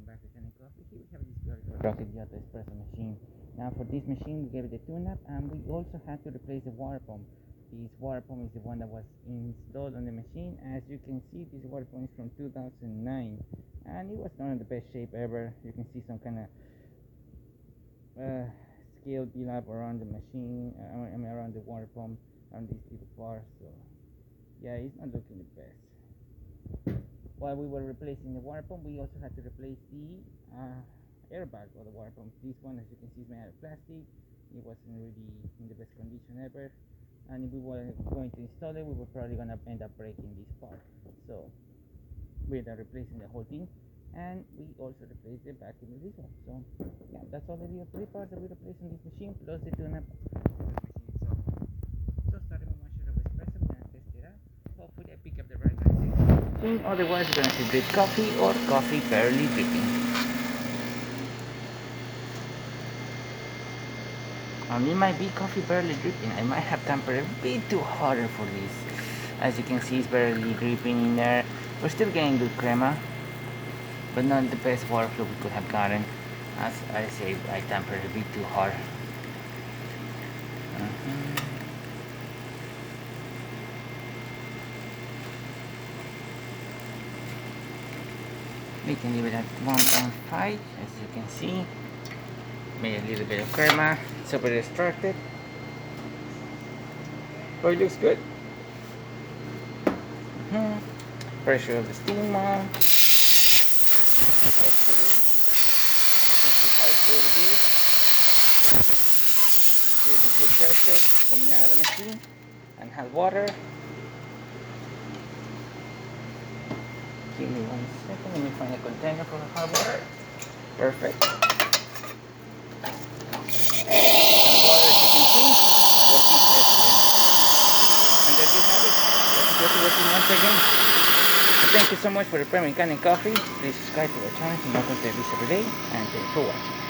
back to Kanen Coffee. Here we have this beautiful rocket giotto espresso machine. Now for this machine we gave it a tune-up, and we also had to replace the water pump. This water pump is the one that was installed on the machine. As you can see, this water pump is from 2009 and it was not in the best shape ever. You can see some kind of scale build-up around the machine, around the water pump, around these little bars. So yeah, it's not looking the best. While we were replacing the water pump, we also had to replace the airbag of the water pump. This one, as you can see, is made out of plastic. It wasn't really in the best condition ever, and if we were going to install it, we were probably going to end up breaking this part. So we are replacing the whole thing, and we also replaced the vacuum in this one. So yeah, that's all the three parts that we replaced on this machine, plus the tune-up of the machine itself. So starting with one shot of espresso, we're going to test it out. Hopefully I pick up the right recipe. Otherwise we're going to drip coffee or coffee barely dripping. It might be coffee barely dripping. I might have tempered a bit too harder for this. As you can see, it's barely dripping in there. We're still getting good crema, but not the best water flow we could have gotten. As I say, I tempered a bit too hard. We can leave it at 1.5, as you can see. Made a little bit of crema, super extracted, but it looks good. Pressure of the steamer. You can see how good it is. Really good pressure coming out of the machine, and hot water. Give me 1 second, let me find a container for the hot water. Perfect. And water, as you can see, working excellent. And there you have it. Let's go to working once again. So thank you so much for preparing Kanen Coffee. Please subscribe to our channel to not miss every day, and thanks for watching.